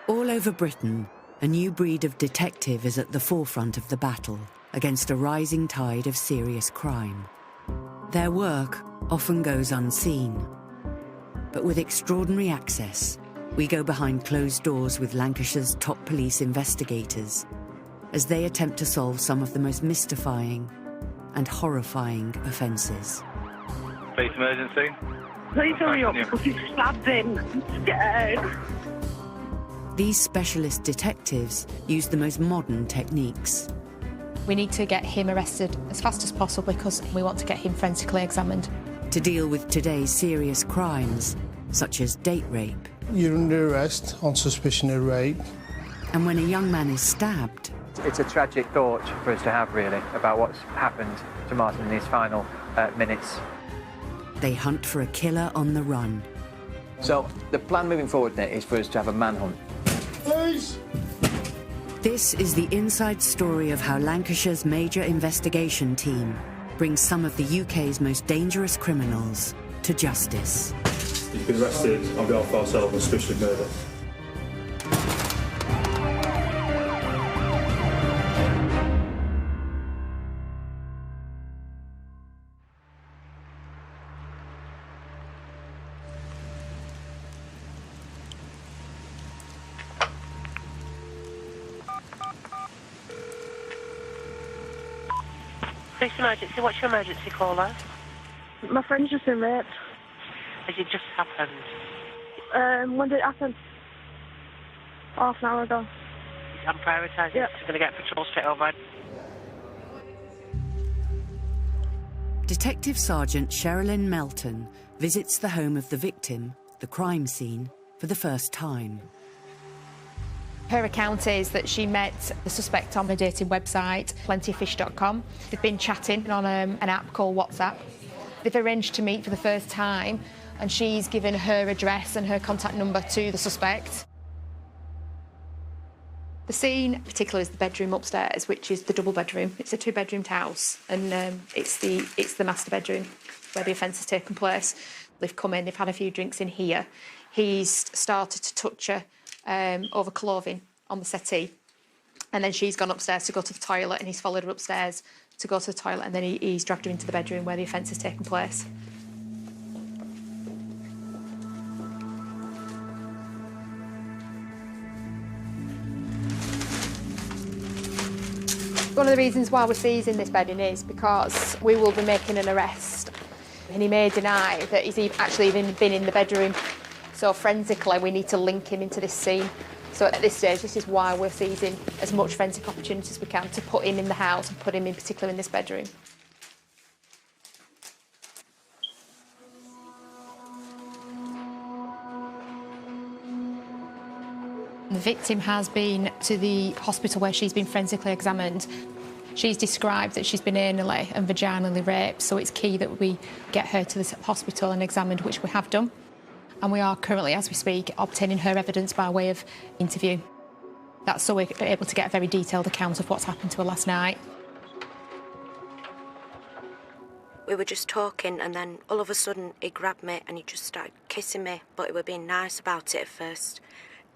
All over Britain, a new breed of detective is at the forefront of the battle against a rising tide of serious crime. Their work often goes unseen. But with extraordinary access, we go behind closed doors with Lancashire's top police investigators as they attempt to solve some of the most mystifying and horrifying offences. Police emergency. Please hurry up because he stabbed him. I'm scared. These specialist detectives use the most modern techniques. We need to get him arrested as fast as possible because we want to get him forensically examined. To deal with today's serious crimes, such as date rape. You're under arrest on suspicion of rape. And when a young man is stabbed. It's a tragic thought for us to have, really, about what's happened to Martin in these final minutes. They hunt for a killer on the run. So the plan moving forward is for us to have a manhunt. Please! This is the inside story of how Lancashire's major investigation team brings some of the UK's most dangerous criminals to justice. You've been arrested on behalf of ourselves on suspicion of murder. Police emergency. What's your emergency caller? My friend's just been raped. Has it just happened? When did it happen? Half an hour ago. I'm prioritising. Yep. I'm going to get patrol straight over. Detective Sergeant Sherilyn Melton visits the home of the victim, the crime scene, for the first time. Her account is that she met the suspect on a dating website, plentyoffish.com. They've been chatting on an app called WhatsApp. They've arranged to meet for the first time, and she's given her address and her contact number to the suspect. The scene, particularly, is the bedroom upstairs, which is the double bedroom. It's a two-bedroomed house, and it's the master bedroom where the offence has taken place. They've come in, they've had a few drinks in here. He's started to touch her over clothing on the settee, and then she's gone upstairs to go to the toilet, and he's followed her upstairs to go to the toilet, and then he's dragged her into the bedroom where the offence has taken place. One of the reasons why we're seizing this bedding is because we will be making an arrest, and he may deny that he's actually even been in the bedroom. So forensically, we need to link him into this scene. So at this stage, this is why we're seizing as much forensic opportunity as we can to put him in the house and put him in particular in this bedroom. The victim has been to the hospital where she's been forensically examined. She's described that she's been anally and vaginally raped, so it's key that we get her to the hospital and examined, which we have done. And we are currently, as we speak, obtaining her evidence by way of interview. That's so we're able to get a very detailed account of what's happened to her last night. We were just talking, and then all of a sudden he grabbed me and he just started kissing me, but he was being nice about it at first.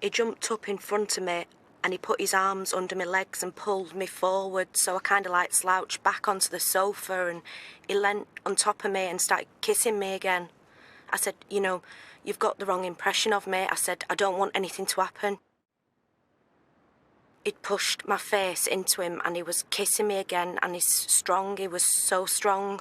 He jumped up in front of me and he put his arms under my legs and pulled me forward, so I kind of like slouched back onto the sofa, and he leant on top of me and started kissing me again. I said, you know, you've got the wrong impression of me. I said, I don't want anything to happen. He'd pushed my face into him and he was kissing me again, and he's strong, he was so strong.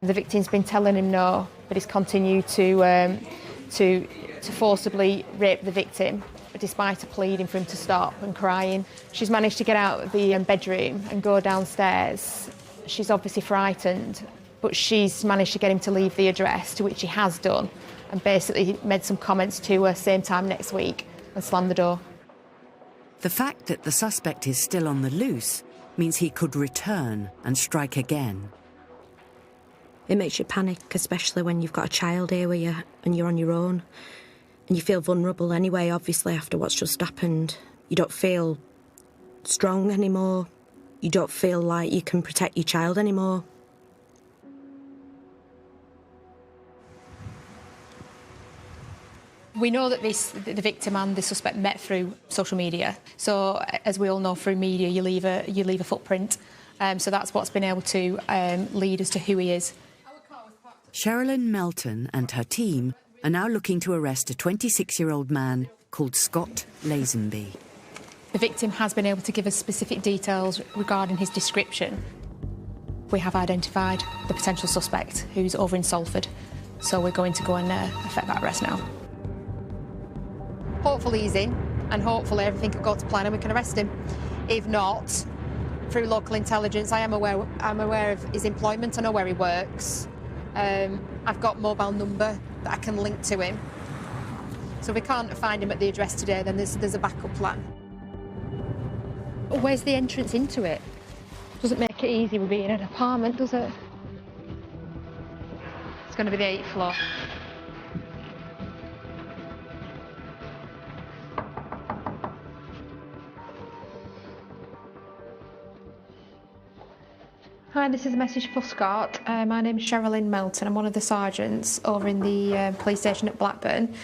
The victim's been telling him no, but he's continued to forcibly rape the victim, despite her pleading for him to stop and crying. She's managed to get out of the bedroom and go downstairs. She's obviously frightened, but she's managed to get him to leave the address, to which he has done, and basically made some comments to her same time next week and slammed the door. The fact that the suspect is still on the loose means he could return and strike again. It makes you panic, especially when you've got a child here with you and you're on your own. And you feel vulnerable anyway, obviously, after what's just happened. You don't feel strong anymore. You don't feel like you can protect your child anymore. We know that the victim and the suspect met through social media. So, as we all know, through media, you leave a footprint. So that's what's been able to lead us to who he is. Sherilyn Melton and her team are now looking to arrest a 26-year-old man called Scott Lazenby. The victim has been able to give us specific details regarding his description. We have identified the potential suspect, who's over in Salford. So we're going to go and effect that arrest now. Hopefully he's in, and hopefully everything can go to plan and we can arrest him. If not, through local intelligence, I'm aware of his employment. I know where he works. I've got mobile number that I can link to him. So if we can't find him at the address today, then there's a backup plan. Where's the entrance into it? Doesn't make it easy with being in an apartment, does it? It's going to be the 8th floor. Hi, this is a message for Scott. My name's Sherilyn Melton. I'm one of the sergeants over in the police station at Blackburn.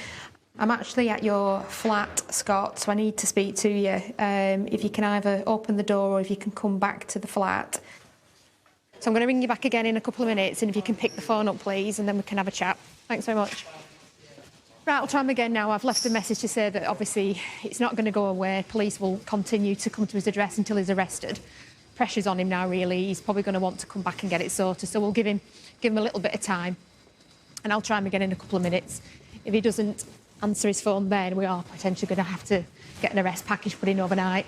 I'm actually at your flat, Scott, so I need to speak to you. If you can either open the door or if you can come back to the flat. So I'm going to ring you back again in a couple of minutes, and if you can pick the phone up, please, and then we can have a chat. Thanks very much. Right, I'll try him again now. I've left a message to say that obviously it's not going to go away. Police will continue to come to his address until he's arrested. Pressure's on him now, really. He's probably going to want to come back and get it sorted, so we'll give him a little bit of time, and I'll try him again in a couple of minutes. If he doesn't answer his phone, then we are potentially going to have to get an arrest package put in overnight.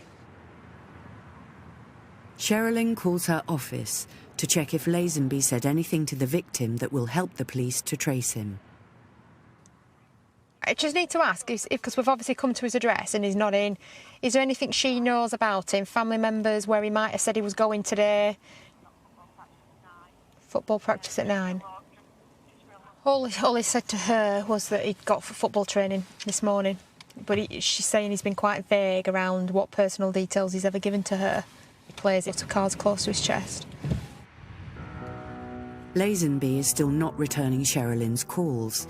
Sherilyn calls her office to check if Lazenby said anything to the victim that will help the police to trace him. I just need to ask, because we've obviously come to his address and he's not in, is there anything she knows about him, family members, where he might have said he was going today? Football practice at 9. All he said to her was that he'd got for football training this morning, but she's saying he's been quite vague around what personal details he's ever given to her. He plays it to cards close to his chest. Lazenby is still not returning Sherilyn's calls,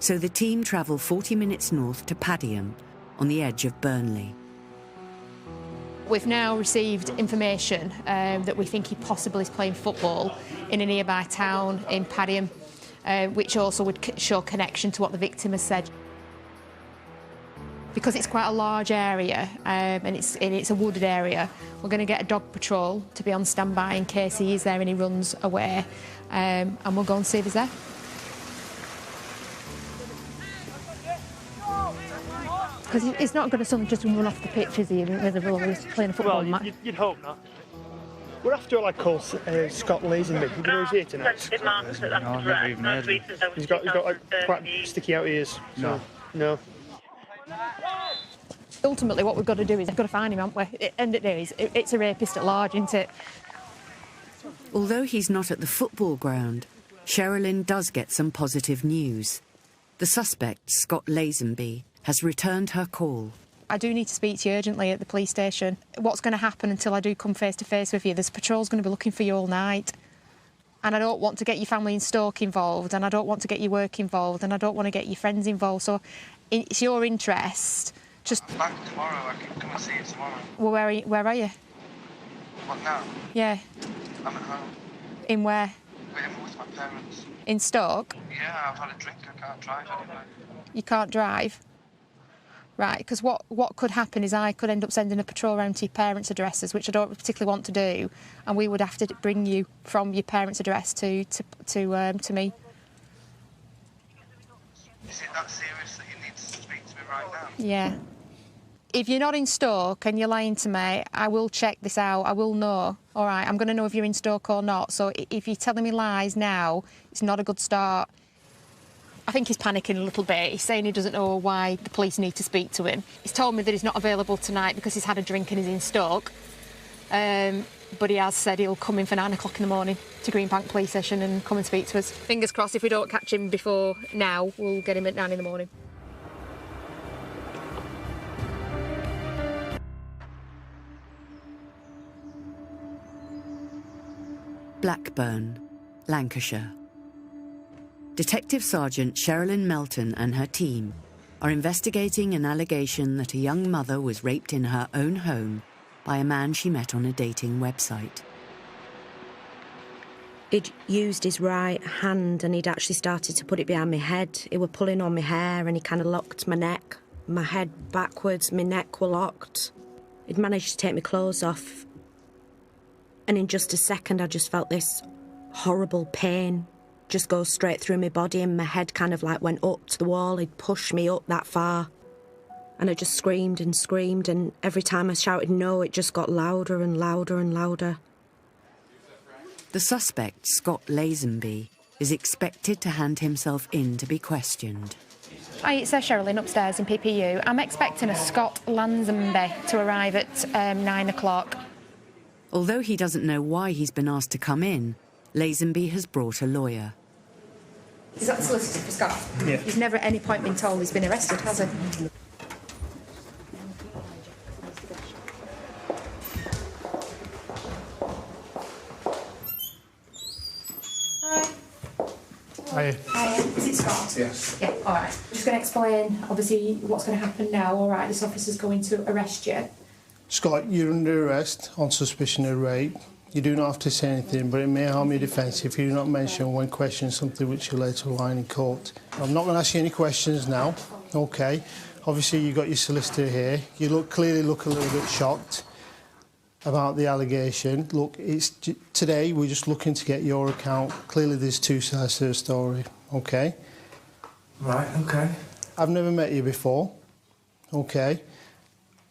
so the team travel 40 minutes north to Padiham, on the edge of Burnley. We've now received information that we think he possibly is playing football in a nearby town in Padiham, which also would show connection to what the victim has said. Because it's quite a large area and it's a wooded area, we're going to get a dog patrol to be on standby in case he is there and he runs away, and we'll go and see if he's there. Because he's not going to suddenly just run off the pitch, is he? He's playing a football match. You'd hope not. We're after a lad called Scott Lazenby. You know he's here tonight? No, I've never even heard of him. He's got like quite sticky out ears. So, no. Ultimately, what we've got to do is we've got to find him, haven't we? At the end of the day, it's a rapist at large, isn't it? Although he's not at the football ground, Sherilyn does get some positive news. The suspect, Scott Lazenby, has returned her call. I do need to speak to you urgently at the police station. What's going to happen until I do come face to face with you? There's patrols going to be looking for you all night. And I don't want to get your family in Stoke involved, and I don't want to get your work involved, and I don't want to get your friends involved. So it's your interest. Just I'm back tomorrow. I can come and see you tomorrow. Well, where are you? What now? Yeah. I'm at home. In where? With my parents. In Stoke? Yeah, I've had a drink. I can't drive anyway. You can't drive? Right, because what could happen is I could end up sending a patrol around to your parents' addresses, which I don't particularly want to do, and we would have to bring you from your parents' address to me. Is it that serious that you need to speak to me right now? Yeah. If you're not in Stoke and you're lying to me, I will check this out. I will know. All right, I'm going to know if you're in Stoke or not. So if you're telling me lies now, it's not a good start. I think he's panicking a little bit. He's saying he doesn't know why the police need to speak to him. He's told me that he's not available tonight because he's had a drink and he's in Stoke. But he has said he'll come in for 9 o'clock in the morning to Greenbank Police Station and come and speak to us. Fingers crossed, if we don't catch him before now, we'll get him at 9 in the morning. Blackburn, Lancashire. Detective Sergeant Sherilyn Melton and her team are investigating an allegation that a young mother was raped in her own home by a man she met on a dating website. He'd used his right hand and he'd actually started to put it behind my head. He were pulling on my hair and he kind of locked my neck. My head backwards, my neck were locked. He'd managed to take my clothes off. And in just a second, I just felt this horrible pain just go straight through my body and my head kind of like went up to the wall. He'd pushed me up that far. And I just screamed and screamed, and every time I shouted no, it just got louder and louder and louder. The suspect, Scott Lazenby, is expected to hand himself in to be questioned. Hi, it's Sherilyn upstairs in PPU. I'm expecting a Scott Lazenby to arrive at 9 o'clock. Although he doesn't know why he's been asked to come in, Lazenby has brought a lawyer. Is that the solicitor for Scott? Yeah. He's never at any point been told he's been arrested, has he? Hi. Hi, is it Scott? Yes. Yeah, all right. I'm just going to explain, obviously, what's going to happen now. All right, this officer's going to arrest you. Scott, you're under arrest on suspicion of rape. You do not have to say anything, but it may harm your defence if you do not mention when questioned something which you later align in court. I'm not going to ask you any questions now, OK? Obviously, you've got your solicitor here. You clearly look a little bit shocked about the allegation. Look, today we're just looking to get your account. Clearly, there's two sides to the story, OK? Right, OK. I've never met you before, OK?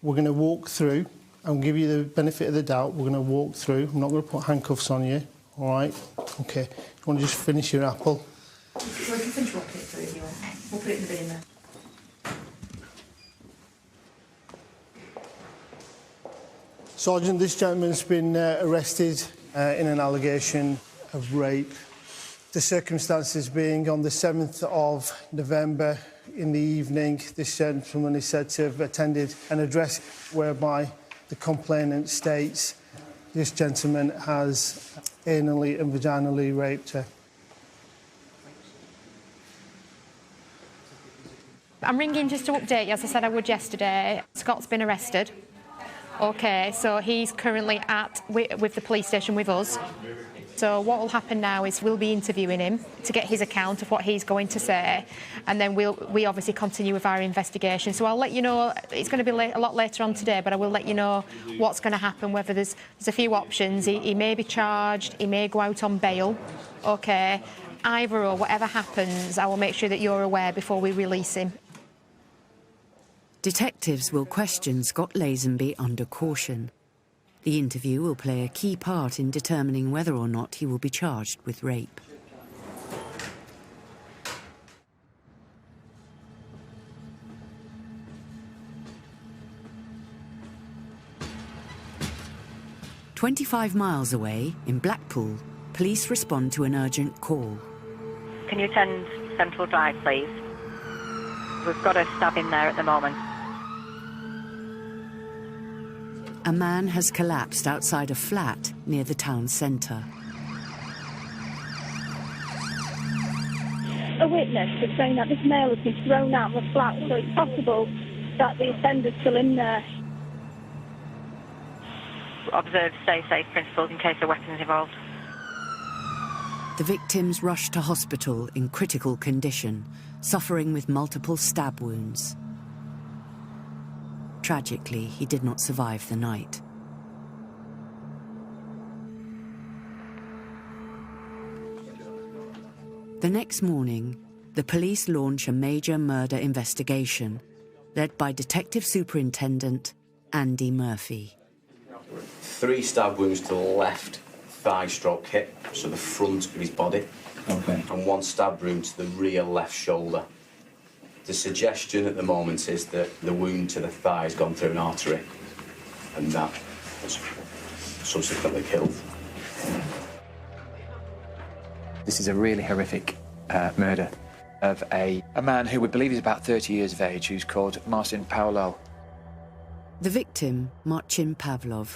We're going to walk through and give you the benefit of the doubt. We're going to walk through. I'm not going to put handcuffs on you, all right? OK. You want to just finish your apple? We can finish walking it through if you want. We'll put it in the bin there. Sergeant, this gentleman's been arrested in an allegation of rape. The circumstances being on the 7th of November in the evening, this gentleman is said to have attended an address whereby the complainant states this gentleman has anally and vaginally raped her. I'm ringing just to update you, as I said I would yesterday. Scott's been arrested. OK, so he's currently with the police station with us. So what will happen now is we'll be interviewing him to get his account of what he's going to say, and then we obviously continue with our investigation. So I'll let you know. It's going to be a lot later on today, but I will let you know what's going to happen, whether there's a few options. He may be charged, he may go out on bail. OK, either or, whatever happens, I will make sure that you're aware before we release him. Detectives will question Scott Lazenby under caution. The interview will play a key part in determining whether or not he will be charged with rape. "25 miles away, in Blackpool, police respond to an urgent call. Can you attend Central Drive, please? We've got a stab in there at the moment. A man has collapsed outside a flat near the town centre. A witness is saying that this male has been thrown out of the flat, so it's possible that the offender's still in there. Observe stay safe principles in case a weapon is involved. The victims rushed to hospital in critical condition, suffering with multiple stab wounds. Tragically, he did not survive the night. The next morning, the police launch a major murder investigation, led by Detective Superintendent Andy Murphy. 3 stab wounds to the left thigh/hip, so the front of his body, okay, and 1 stab wound to the rear left shoulder. The suggestion at the moment is that the wound to the thigh has gone through an artery, and that was subsequently killed. This is a really horrific murder of a man who we believe is about 30 years of age, who's called Marcin Pawlal. The victim, Marcin Pawlal,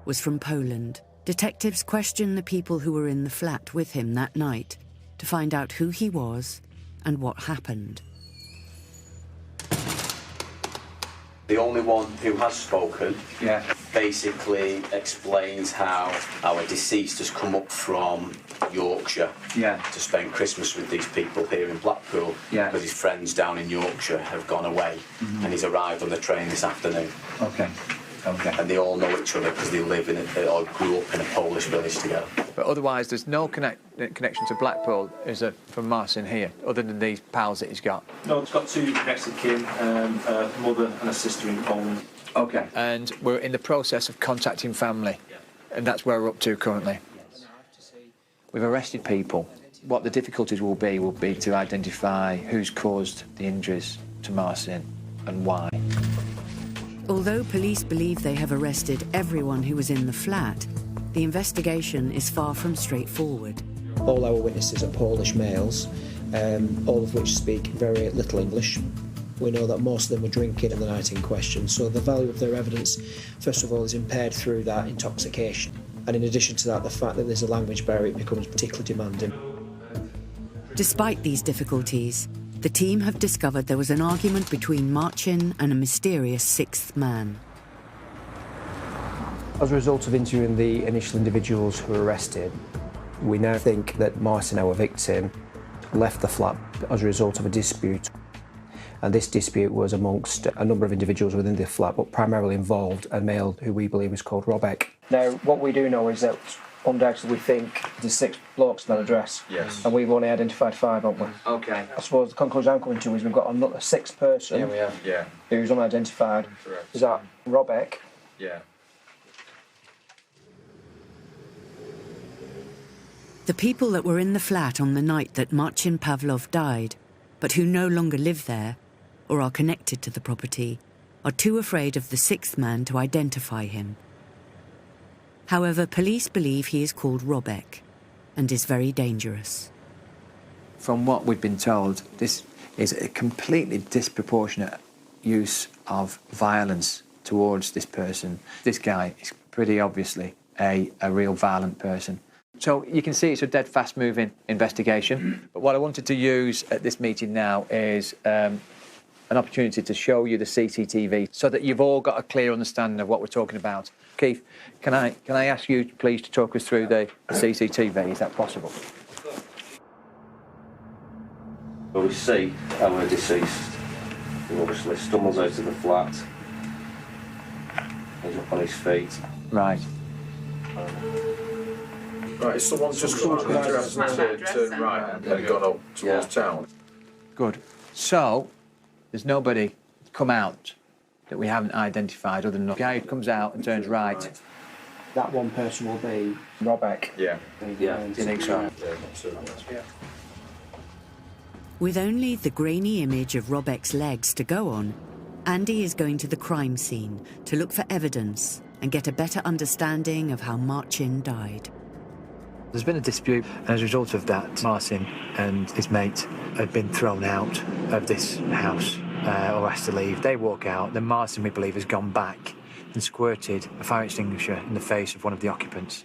was from Poland. Detectives questioned the people who were in the flat with him that night to find out who he was and what happened. The only one who has spoken basically explains how our deceased has come up from Yorkshire to spend Christmas with these people here in Blackpool because his friends down in Yorkshire have gone away and he's arrived on the train this afternoon. Okay. And they all know each other because they live in or grew up in a Polish village together. But otherwise, there's no connection to Blackpool from Marcin here, other than these pals that he's got. No, it's got 2 next of kin, a mother and a sister in Poland. Okay. And we're in the process of contacting family, and that's where we're up to currently. We've arrested people. What the difficulties will be to identify who's caused the injuries to Marcin and why. Although police believe they have arrested everyone who was in the flat, the investigation is far from straightforward. All our witnesses are Polish males, all of which speak very little English. We know that most of them were drinking on the night in question, so the value of their evidence, first of all, is impaired through that intoxication. And in addition to that, the fact that there's a language barrier, it becomes particularly demanding. Despite these difficulties, the team have discovered there was an argument between Marcin and a mysterious 6th man. As a result of interviewing the initial individuals who were arrested, we now think that Marcin, our victim, left the flat as a result of a dispute. And this dispute was amongst a number of individuals within the flat, but primarily involved a male who we believe is called Robek. Now, what we do know is that undoubtedly we think there's 6 blokes in that address. Yes. And we've only identified 5, haven't we? Okay. I suppose the conclusion I'm coming to is we've got a 6th person who's unidentified. Correct. Is that Robek? Yeah. The people that were in the flat on the night that Marcin Pavlov died, but who no longer live there or are connected to the property, are too afraid of the 6th man to identify him. However, police believe he is called Robek and is very dangerous. From what we've been told, this is a completely disproportionate use of violence towards this person. This guy is pretty obviously a real violent person. So you can see it's a dead fast-moving investigation. But what I wanted to use at this meeting now is an opportunity to show you the CCTV so that you've all got a clear understanding of what we're talking about. Keith, can I ask you, please, to talk us through the CCTV? Is that possible? Well, we see our deceased, who obviously stumbles out of the flat. He's up on his feet. Right. Right, someone's just come to the address and turned right and then gone up towards town. Good. So, there's nobody come out that we haven't identified other than the guy who comes out and turns right. That one person will be Robek. Yeah. Do you think so? Yeah. With only the grainy image of Robek's legs to go on, Andy is going to the crime scene to look for evidence and get a better understanding of how Marcin died. There's been a dispute, and as a result of that, Marcin and his mate had been thrown out of this house or asked to leave. They walk out, then Marcin, we believe, has gone back and squirted a fire extinguisher in the face of one of the occupants.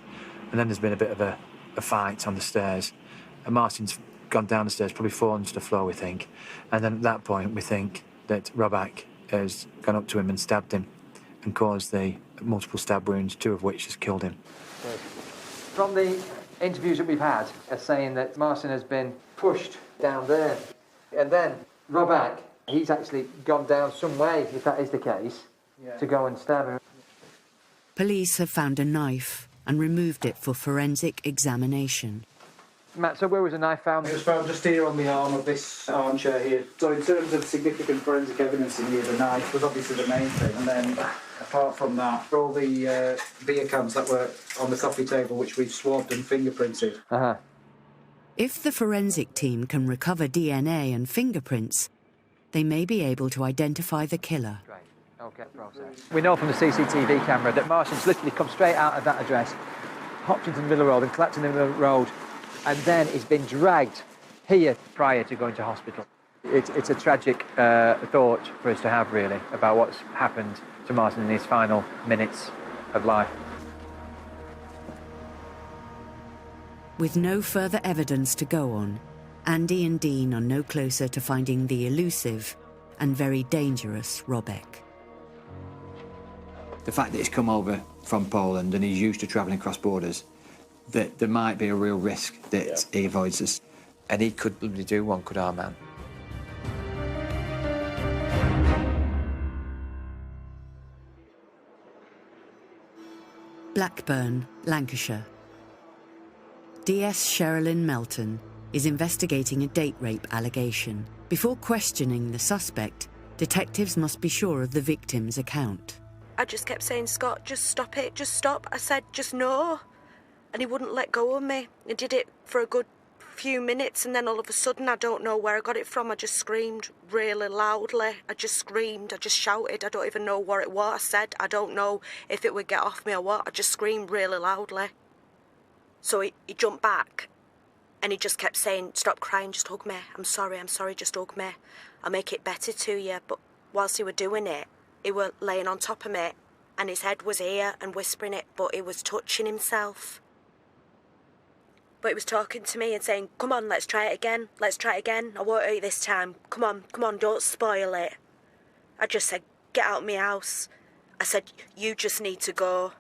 And then there's been a bit of a fight on the stairs, and Marcin's gone down the stairs, probably fallen to the floor, we think. And then at that point, we think that Robek has gone up to him and stabbed him and caused the multiple stab wounds, 2 of which has killed him. From the interviews that we've had are saying that Marcin has been pushed down there. And then Robek, he's actually gone down some way, if that is the case, to go and stab him. Police have found a knife and removed it for forensic examination. Matt, so where was the knife found? It was found just here on the arm of this armchair here. So in terms of significant forensic evidence in here, the knife was obviously the main thing. And then, apart from that, all the beer cans that were on the coffee table, which we've swabbed and fingerprinted. If the forensic team can recover DNA and fingerprints, they may be able to identify the killer. Okay, process. We know from the CCTV camera that Marcin's literally come straight out of that address, hopped into the middle of the road and collapsed in the middle of the road, and then he's been dragged here prior to going to hospital. It's a tragic thought for us to have, really, about what's happened to Marcin in his final minutes of life. With no further evidence to go on, Andy and Dean are no closer to finding the elusive and very dangerous Robek. The fact that he's come over from Poland and he's used to travelling across borders, that there might be a real risk that he avoids us. And he could do one, could our man. Blackburn, Lancashire. DS Sherilyn Melton is investigating a date rape allegation. Before questioning the suspect, detectives must be sure of the victim's account. I just kept saying, Scott, just stop it, just stop. I said, just no. And he wouldn't let go of me. He did it for a good few minutes, and then all of a sudden, I don't know where I got it from, I just screamed really loudly. I just screamed, I just shouted. I don't even know what it was I said. I don't know if it would get off me or what. I just screamed really loudly. So he jumped back, and he just kept saying, stop crying, just hug me. I'm sorry, just hug me. I'll make it better to you. But whilst he were doing it, he were laying on top of me, and his head was here and whispering it, but he was touching himself. But he was talking to me and saying, come on, let's try it again. I won't hurt you this time. Come on, don't spoil it. I just said, get out of my house. I said, you just need to go.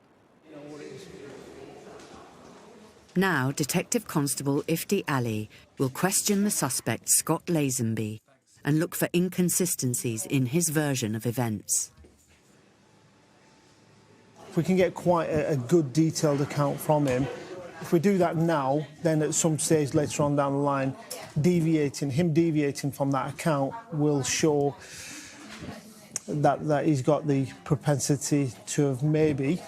Now, Detective Constable Ifti Ali will question the suspect, Scott Lazenby, and look for inconsistencies in his version of events. If we can get quite a good detailed account from him, if we do that now, then at some stage later on down the line, deviating from that account will show that he's got the propensity to have maybe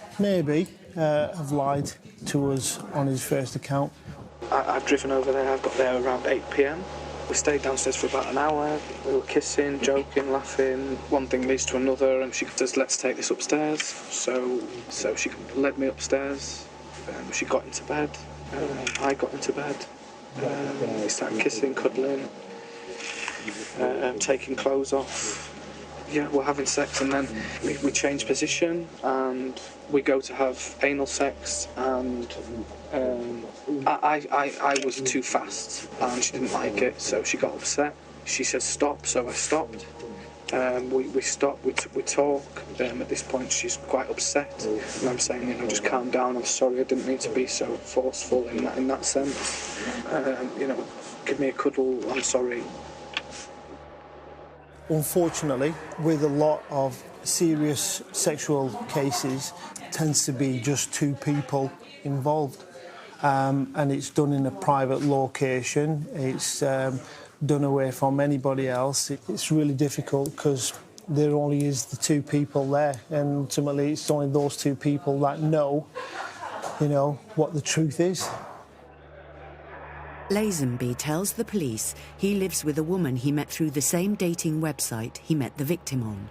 have lied to us on his first account. I've driven over there, I've got there around 8 p.m. We stayed downstairs for about an hour. We were kissing, joking, laughing. One thing leads to another, and she says, let's take this upstairs. So she led me upstairs. She got into bed. I got into bed. We started kissing, cuddling, taking clothes off. Yeah, we're having sex, and then we change position, and we go to have anal sex, and I was too fast, and she didn't like it, so she got upset. She said stop, so I stopped. We stop, we talk. At this point, she's quite upset, and I'm saying, just calm down. I'm sorry, I didn't mean to be so forceful in that sense. Give me a cuddle. I'm sorry. Unfortunately, with a lot of serious sexual cases, it tends to be just two people involved, and it's done in a private location. It's done away from anybody else. It's really difficult because there only is the two people there, and ultimately it's only those two people that know, what the truth is. Lazenby tells the police he lives with a woman he met through the same dating website he met the victim on.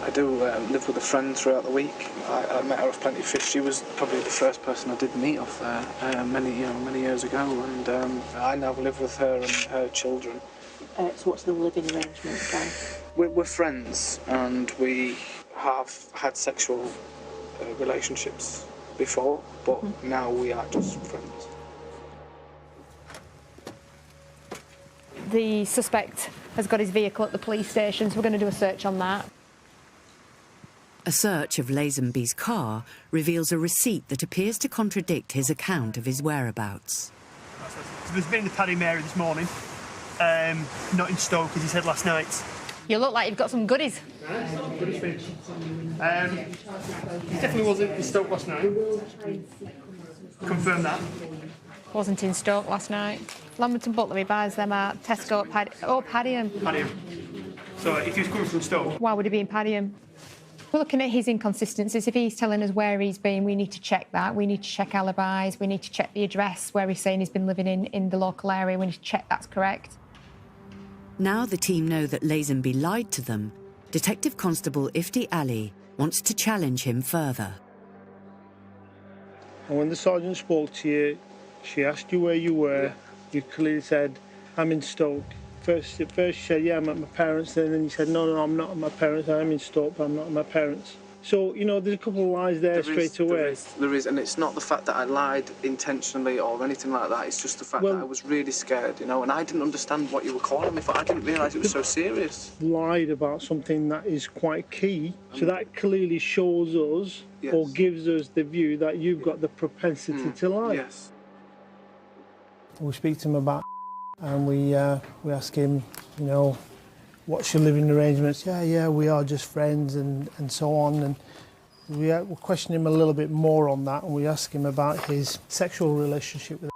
I do live with a friend throughout the week. I met her off Plenty of Fish. She was probably the first person I did meet off there many years ago, and I now live with her and her children. So what's the living arrangement, Dan? We're friends, and we have had sexual relationships before, but now we are just friends. The suspect has got his vehicle at the police station, so we're going to do a search on that. A search of Lazenby's car reveals a receipt that appears to contradict his account of his whereabouts. So there's been in the Paddy Mary this morning, not in Stoke as he said last night. You look like you've got some goodies. Goodies for him. He definitely wasn't in Stoke last night. Confirm that. Wasn't in Stoke last night. Lamberton Butler, he buys them at Tesco at Padiham. Padiham. So if he was coming from Stoke... Why would he be in Padiham? We're looking at his inconsistencies. If he's telling us where he's been, we need to check that. We need to check alibis. We need to check the address where he's saying he's been living in the local area. We need to check that's correct. Now the team know that Lazenby lied to them, Detective Constable Ifti Ali wants to challenge him further. And when the sergeant spoke to you, she asked you where you were. You clearly said, I'm in Stoke. First you said, yeah, I'm at my parents'. Then you said, no, I'm not at my parents'. I'm in Stoke, but I'm not at my parents'. So, you know, there's a couple of lies there straight away. There is, and it's not the fact that I lied intentionally or anything like that. It's just the fact that I was really scared, you know, and I didn't understand what you were calling me for. I didn't realise it was so serious. Lied about something that is quite key, so that clearly shows us or gives us the view that you've got the propensity to lie. Yes. We speak to him about and we ask him, you know, what's your living arrangements? Yeah, we are just friends and so on. And we question him a little bit more on that, and we ask him about his sexual relationship with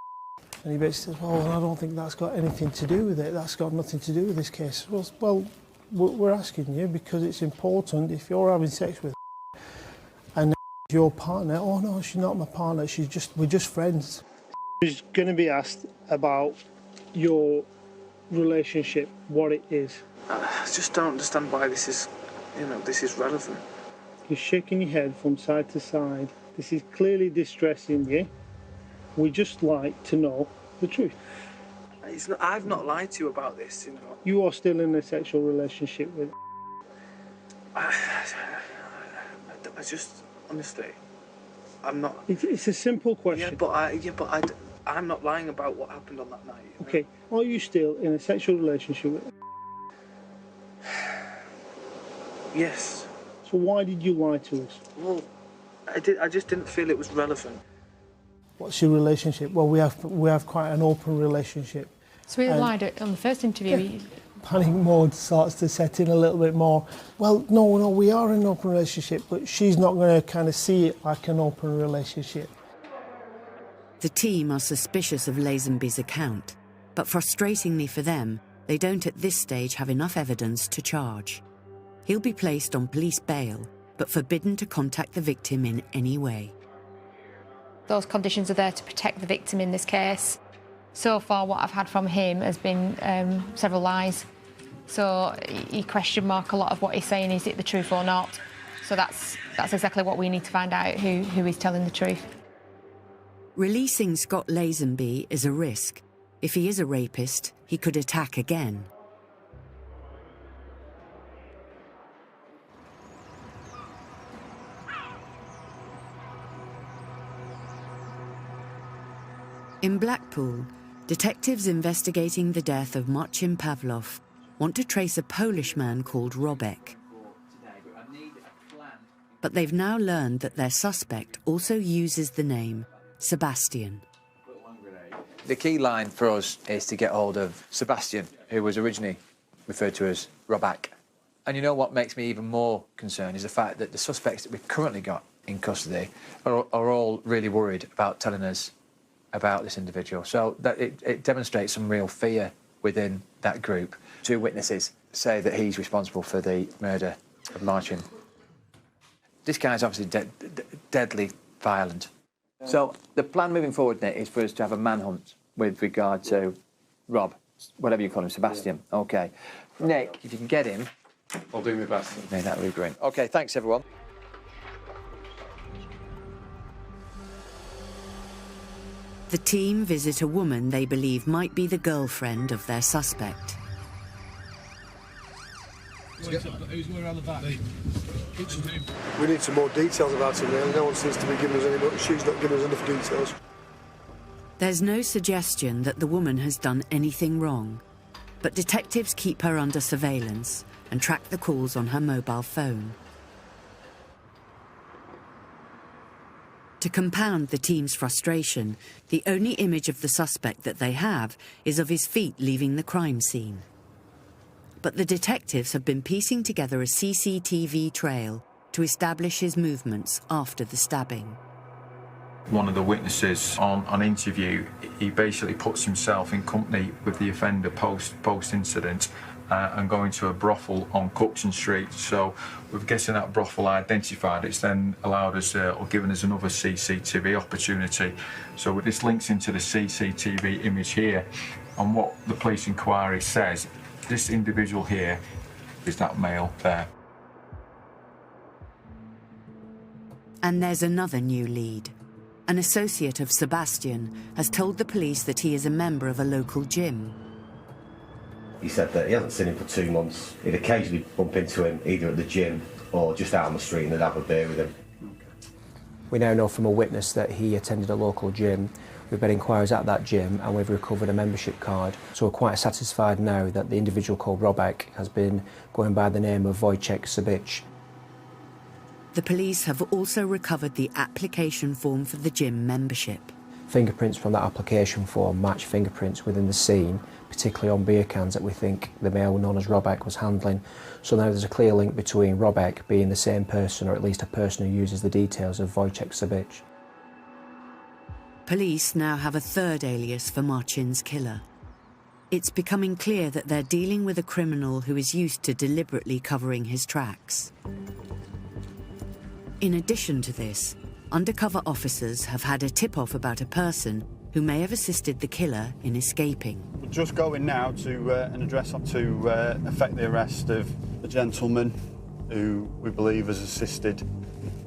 and he basically says, well, I don't think that's got anything to do with it. That's got nothing to do with this case. Well, we're asking you because it's important. If you're having sex with and your partner, oh no, she's not my partner, we're just friends. He's going to be asked about your relationship, what it is. I just don't understand why this is, you know, this is relevant. You're shaking your head from side to side. This is clearly distressing you. We just like to know the truth. I've not lied to you about this, you know. You are still in a sexual relationship with... I just, honestly, I'm not... It's a simple question. I'm not lying about what happened on that night. You know? Okay, are you still in a sexual relationship with... Yes. So why did you lie to us? Well, I just didn't feel it was relevant. What's your relationship? Well, we have quite an open relationship. So we lied on the first interview. Yeah. Panic mode starts to set in a little bit more. Well, no, we are in an open relationship, but she's not going to kind of see it like an open relationship. The team are suspicious of Lazenby's account, but frustratingly for them, they don't at this stage have enough evidence to charge. He'll be placed on police bail, but forbidden to contact the victim in any way. Those conditions are there to protect the victim in this case. So far, what I've had from him has been several lies. So he question mark a lot of what he's saying. Is it the truth or not? So that's exactly what we need to find out, who is telling the truth. Releasing Scott Lazenby is a risk. If he is a rapist, he could attack again. In Blackpool, detectives investigating the death of Marcin Pawlowski want to trace a Polish man called Robek. But they've now learned that their suspect also uses the name Sebastian. The key line for us is to get hold of Sebastian, who was originally referred to as Robek. And you know what makes me even more concerned is the fact that the suspects that we've currently got in custody are all really worried about telling us about this individual. So that it demonstrates some real fear within that group. 2 witnesses say that he's responsible for the murder of Marcin. This guy's obviously deadly violent. So the plan moving forward, Nick, is for us to have a manhunt with regard to Rob, whatever you call him, Sebastian. Yeah. OK. Nick, if you can get him... I'll do my best. Yeah, that would be great. OK, thanks, everyone. The team visit a woman they believe might be the girlfriend of their suspect. We need some more details about him, really. No one seems to be giving us any, but she's not giving us enough details. There's no suggestion that the woman has done anything wrong, but detectives keep her under surveillance and track the calls on her mobile phone. To compound the team's frustration, the only image of the suspect that they have is of his feet leaving the crime scene. But the detectives have been piecing together a CCTV trail to establish his movements after the stabbing. One of the witnesses on an interview, he basically puts himself in company with the offender post-incident and going to a brothel on Cookson Street. So with getting that brothel identified, it's then allowed us or given us another CCTV opportunity. So this links into the CCTV image here, and what the police inquiry says, this individual here is that male there. And there's another new lead. An associate of Sebastian has told the police that he is a member of a local gym. He said that he hasn't seen him for 2 months. He'd occasionally bump into him either at the gym or just out on the street and they'd have a beer with him. We now know from a witness that he attended a local gym. We've had inquiries at that gym and we've recovered a membership card. So we're quite satisfied now that the individual called Robek has been going by the name of Wojciech Sabic. The police have also recovered the application form for the gym membership. Fingerprints from that application form match fingerprints within the scene, particularly on beer cans that we think the male known as Robek was handling. So now there's a clear link between Robek being the same person, or at least a person who uses the details of Wojciech Sabic. Police now have a third alias for Marcin's killer. It's becoming clear that they're dealing with a criminal who is used to deliberately covering his tracks. In addition to this, undercover officers have had a tip-off about a person who may have assisted the killer in escaping. We're just going now to an address to effect the arrest of a gentleman who we believe has assisted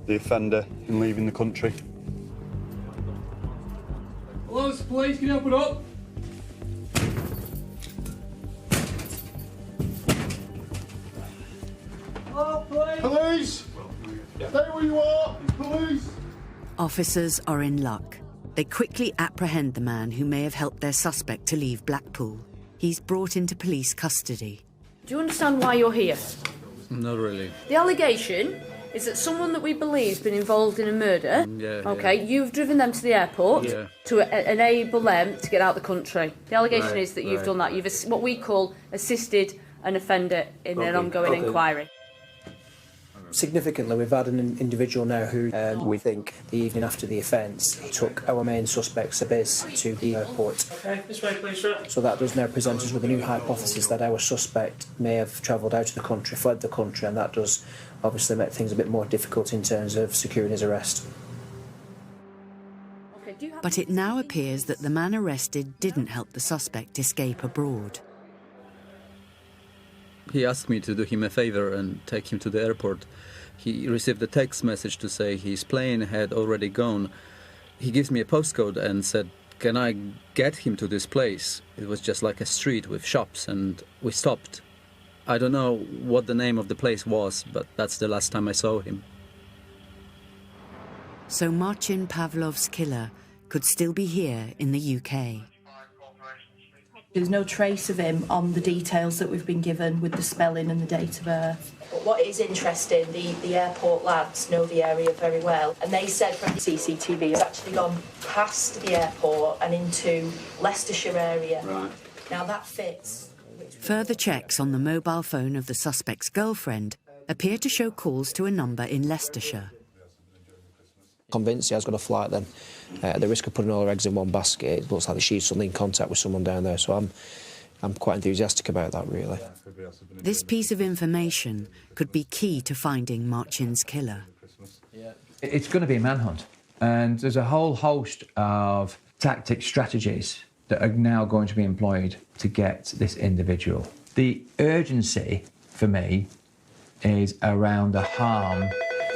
the offender in leaving the country. Hello, it's the police. Can you open up? Hello, police! Police! Stay where you are! Police! Officers are in luck. They quickly apprehend the man who may have helped their suspect to leave Blackpool. He's brought into police custody. Do you understand why you're here? Not really. The allegation is that someone that we believe has been involved in a murder. Okay, you've driven them to the airport to enable them to get out of the country. The allegation is that you've done that. You've what we call assisted an offender in an ongoing inquiry. Significantly, we've had an individual now who we think the evening after the offence took our main suspect, Sabiz, to the airport. Okay, this way, please, sir. So that does now present us with a new hypothesis that our suspect may have travelled out of the country, fled the country, and that does obviously make things a bit more difficult in terms of securing his arrest. But it now appears that the man arrested didn't help the suspect escape abroad. He asked me to do him a favour and take him to the airport. He received a text message to say his plane had already gone. He gives me a postcode and said, "Can I get him to this place?" It was just like a street with shops, and we stopped. I don't know what the name of the place was, but that's the last time I saw him. So Marcin Pavlov's killer could still be here in the UK. There's no trace of him on the details that we've been given with the spelling and the date of birth. But what is interesting, the airport lads know the area very well, and they said from the CCTV it's actually gone past the airport and into Leicestershire area. Right. Now that fits. Further checks on the mobile phone of the suspect's girlfriend appear to show calls to a number in Leicestershire. Convinced he has got a flight then. At the risk of putting all her eggs in one basket, it looks like she's suddenly in contact with someone down there, so I'm quite enthusiastic about that, really. This piece of information could be key to finding Marcin's killer. It's going to be a manhunt, and there's a whole host of tactic strategies that are now going to be employed to get this individual. The urgency, for me, is around the harm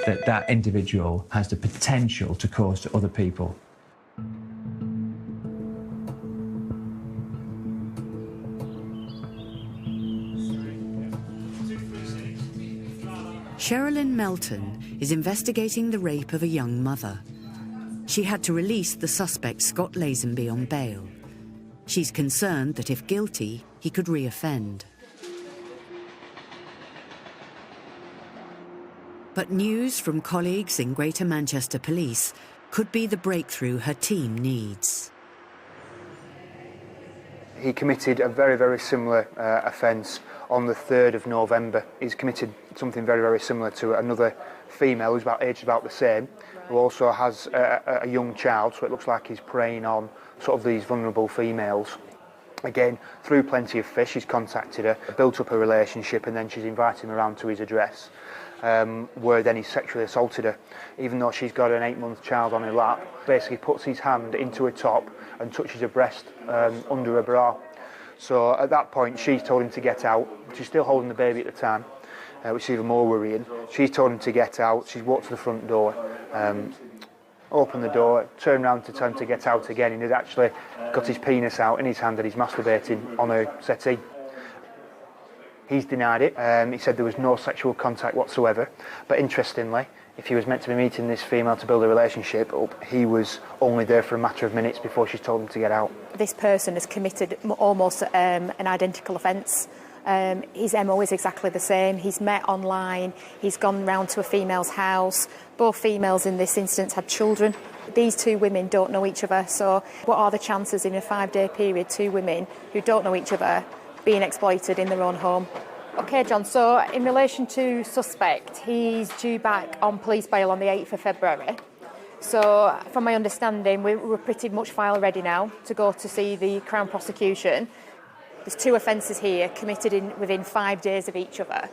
that individual has the potential to cause to other people. Sherilyn Melton is investigating the rape of a young mother. She had to release the suspect Scott Lazenby on bail. She's concerned that if guilty, he could re-offend. But news from colleagues in Greater Manchester Police could be the breakthrough her team needs. He committed a very, very similar offence on the 3rd of November. He's committed something very, very similar to another female who's aged about the same, who also has a young child, so it looks like he's preying on sort of these vulnerable females. Again, through Plenty of Fish, he's contacted her, built up a relationship, and then she's invited him around to his address, where then he sexually assaulted her. Even though she's got an 8-month child on her lap, basically puts his hand into her top and touches her breast under her bra. So at that point, she's told him to get out. She's still holding the baby at the time, which is even more worrying. She's told him to get out. She's walked to the front door, opened the door, turned around to tell him to get out again, and he'd actually got his penis out in his hand and he's masturbating on her settee. He's denied it. He said there was no sexual contact whatsoever. But interestingly, if he was meant to be meeting this female to build a relationship up, he was only there for a matter of minutes before she told him to get out. This person has committed almost an identical offence. His MO is exactly the same. He's met online, he's gone round to a female's house. Both females in this instance had children. These two women don't know each other, so what are the chances in a 5-day period, two women who don't know each other being exploited in their own home? OK, John, so in relation to suspect, he's due back on police bail on the 8th of February. So, from my understanding, we're pretty much file ready now to go to see the Crown prosecution. There's two offences here committed within 5 days of each other,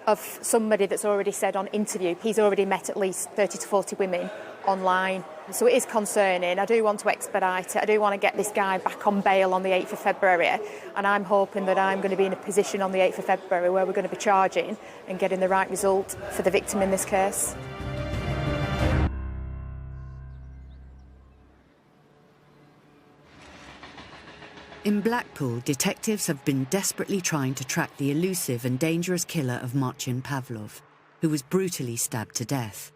of somebody that's already said on interview he's already met at least 30 to 40 women online. So it is concerning. I do want to expedite it. I do want to get this guy back on bail on the 8th of February, and I'm hoping that I'm going to be in a position on the 8th of February where we're going to be charging and getting the right result for the victim in this case. In Blackpool, detectives have been desperately trying to track the elusive and dangerous killer of Marcin Pavlov, who was brutally stabbed to death.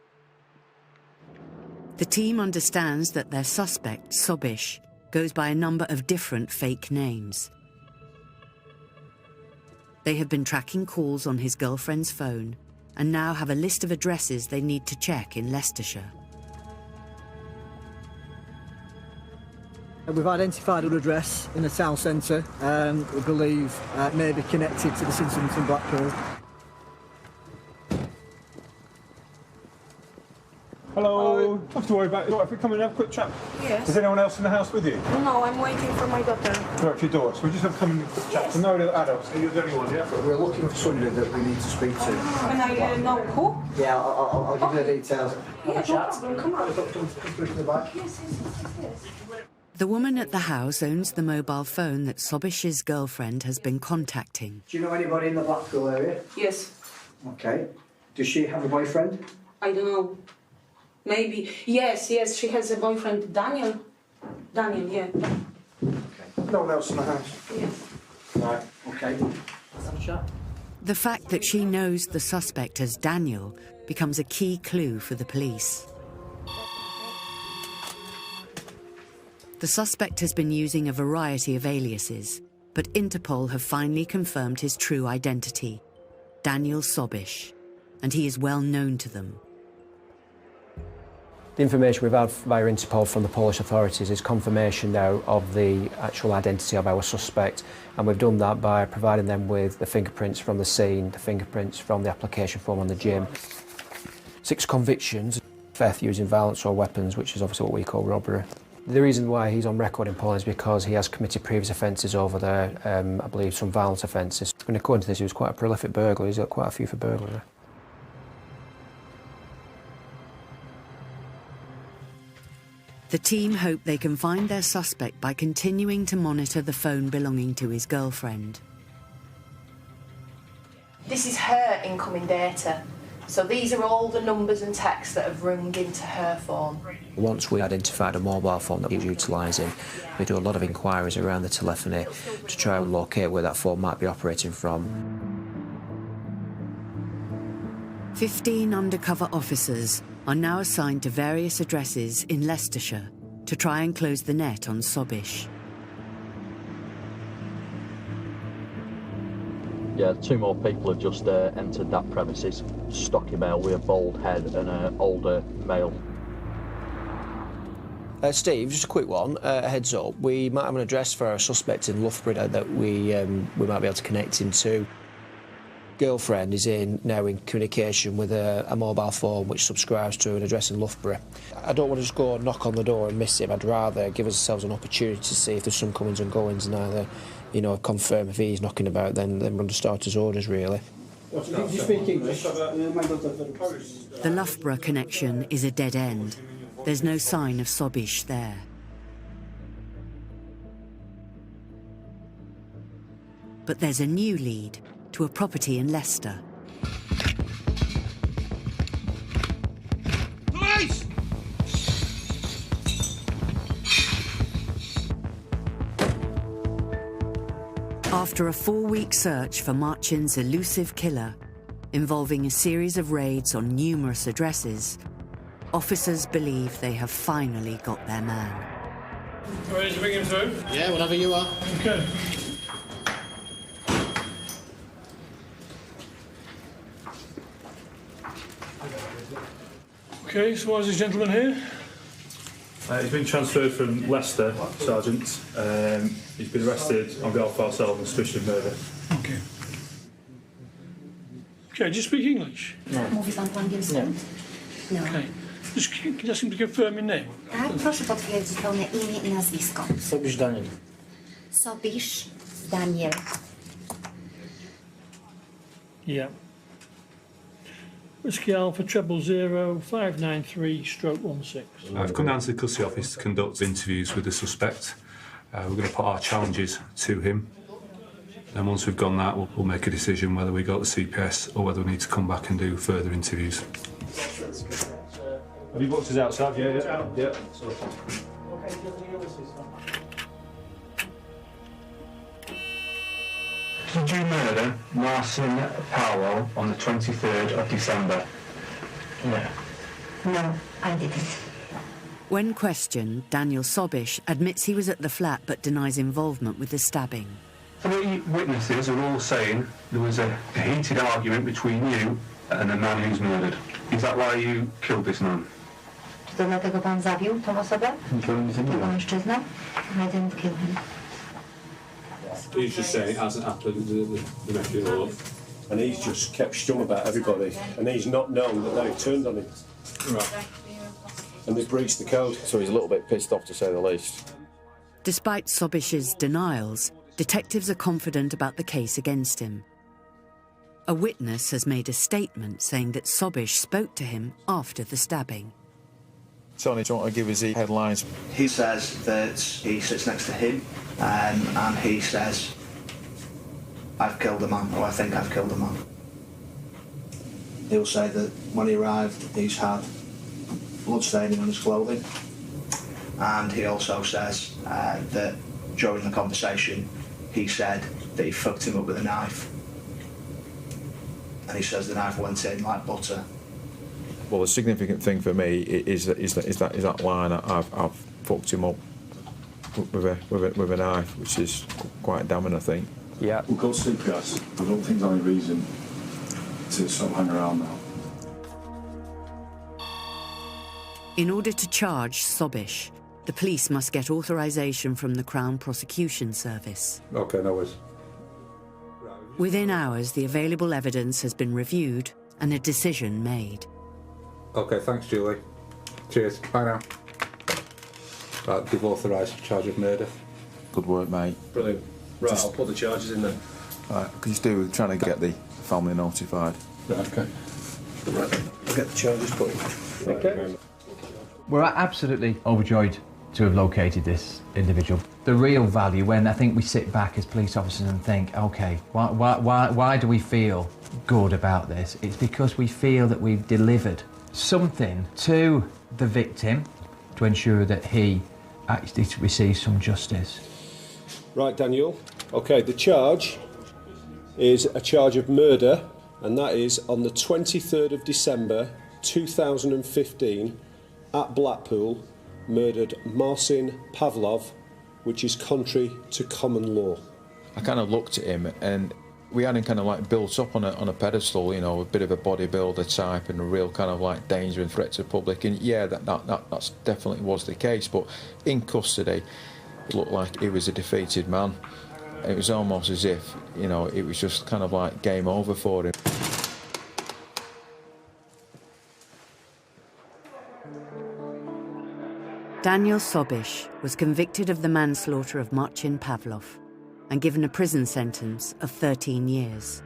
The team understands that their suspect, Sobish, goes by a number of different fake names. They have been tracking calls on his girlfriend's phone and now have a list of addresses they need to check in Leicestershire. We've identified an address in the town centre and we believe may be connected to this incident in Blackpool. Hello. Don't have to worry about it. If we come in and have a quick chat. Yes. Is anyone else in the house with you? No, I'm waiting for my daughter. Right, for your daughter. So we just have to come in and quick chat. So no other adults. You're the only one, yeah? We're looking for somebody that we need to speak to. Can I know who? Yeah, I'll give you the details. Yeah, no problem. Come on. Yes. The woman at the house owns the mobile phone that Sobish's girlfriend has been contacting. Do you know anybody in the Blackpool area? Yes. Okay. Does she have a boyfriend? I don't know. Maybe. Yes, she has a boyfriend, Daniel. Daniel, yeah. Okay. No one else in the house? Yes. Right, okay. Let's have a chat. The fact that she knows the suspect as Daniel becomes a key clue for the police. The suspect has been using a variety of aliases, but Interpol have finally confirmed his true identity, Daniel Sobish, and he is well known to them. The information we've had via Interpol from the Polish authorities is confirmation now of the actual identity of our suspect, and we've done that by providing them with the fingerprints from the scene, the fingerprints from the application form on the gym. 6 convictions, theft using violence or weapons, which is obviously what we call robbery. The reason why he's on record in Poland is because he has committed previous offences over there, I believe some violent offences. And according to this, he was quite a prolific burglar. He's got quite a few for burglary. The team hope they can find their suspect by continuing to monitor the phone belonging to his girlfriend. This is her incoming data. So these are all the numbers and texts that have rung into her phone. Once we identified a mobile phone that he was utilising, we do a lot of inquiries around the telephony to try and locate where that phone might be operating from. 15 undercover officers are now assigned to various addresses in Leicestershire to try and close the net on Sobish. Yeah, 2 more people have just entered that premises. Stocky male with a bald head and an older male. Steve, just a quick one, a heads up. We might have an address for our suspect in Loughborough that we might be able to connect him to. Girlfriend is now in communication with a mobile phone which subscribes to an address in Loughborough. I don't want to just go and knock on the door and miss him. I'd rather give ourselves an opportunity to see if there's some comings and goings and either, confirm if he's knocking about, then run to starter's orders, really. Do you speak English? The Loughborough connection is a dead end. There's no sign of Sobish there. But there's a new lead to a property in Leicester. Police! After a 4-week search for Marcin's elusive killer, involving a series of raids on numerous addresses, officers believe they have finally got their man. Ready to bring him through? Yeah, whenever you are. Okay. Okay, so why is this gentleman here? He's been transferred from Leicester, Sergeant. He's been arrested on behalf of ourselves on suspicion of murder. Okay. Okay, do you speak English? No. Mówi pan po angielsku? No. Okay. Just can you simply confirm your name? Tak, proszę potwierdzić pełne imię i nazwisko. Sobisz Daniel. Sobisz Daniel. Yeah. Whiskey Alpha 000-593/16. I've come down to the custody office to conduct interviews with the suspect. We're going to put our challenges to him. And once we've done that, we'll make a decision whether we go to CPS or whether we need to come back and do further interviews. Have you booked us outside? Yeah. Did you murder Marcin Powell on the 23rd of December? No. No, I didn't. When questioned, Daniel Sobish admits he was at the flat but denies involvement with the stabbing. 3 witnesses are all saying there was a heated argument between you and the man who's murdered. Is that why you killed this man? Czy to dlatego pan zabił tą osobę? Tego mężczyznę? I didn't kill him. He's just saying it hasn't happened, the nephew law. And he's just kept stum about everybody, and he's not known that they've turned on him. Right. And they breached the code. So he's a little bit pissed off, to say the least. Despite Sobish's denials, detectives are confident about the case against him. A witness has made a statement saying that Sobish spoke to him after the stabbing. Tony, do you want to give us the headlines? He says that he sits next to him and he says, I've killed a man, or I think I've killed a man. He'll say that when he arrived, he's had blood staining on his clothing. And he also says that during the conversation, he said that he fucked him up with a knife. And he says the knife went in like butter. Well, the significant thing for me is that line. I've fucked him up with a knife, which is quite damning, I think. Yeah. We'll go to CPS. I don't think there's any reason to sort of hang around now. In order to charge Sobish, the police must get authorisation from the Crown Prosecution Service. Okay, no worries. Within hours, the available evidence has been reviewed and a decision made. Okay, thanks, Julie. Cheers. Bye now. Right, they've authorised charge of murder. Good work, mate. Brilliant. Right, I'll put the charges in there. Right, could you do with trying to get the family notified? Right, okay. Right, I'll get the charges put in. Okay. We're absolutely overjoyed to have located this individual. The real value, when I think we sit back as police officers and think, okay, why do we feel good about this? It's because we feel that we've delivered something to the victim to ensure that he actually receives some justice. Right, Daniel. Okay, the charge is a charge of murder, and that is on the 23rd of December 2015 at Blackpool, murdered Marcin Pavlov, which is contrary to common law. I kind of looked at him and we had him kind of like built up on a pedestal, you know, a bit of a bodybuilder type and a real kind of like danger and threat to the public. And yeah, that's definitely was the case. But in custody, it looked like he was a defeated man. It was almost as if, you know, it was just kind of like game over for him. Daniel Sobish was convicted of the manslaughter of Marcin Pavlov and given a prison sentence of 13 years.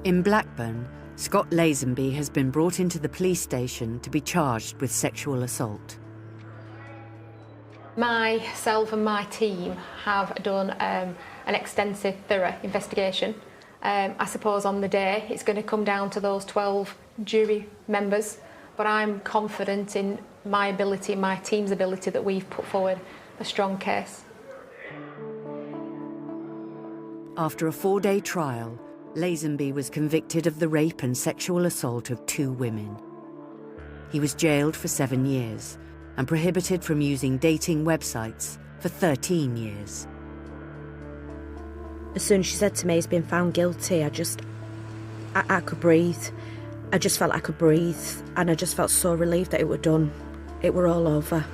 In Blackburn, Scott Lazenby has been brought into the police station to be charged with sexual assault. Myself and my team have done an extensive, thorough investigation. I suppose on the day it's going to come down to those 12 jury members, but I'm confident in my ability, my team's ability, that we've put forward a strong case. After a 4-day trial, Lazenby was convicted of the rape and sexual assault of 2 women. He was jailed for 7 years and prohibited from using dating websites for 13 years. As soon as she said to me he's been found guilty, I could breathe. I just felt I could breathe, and I just felt so relieved that it were done. It were all over.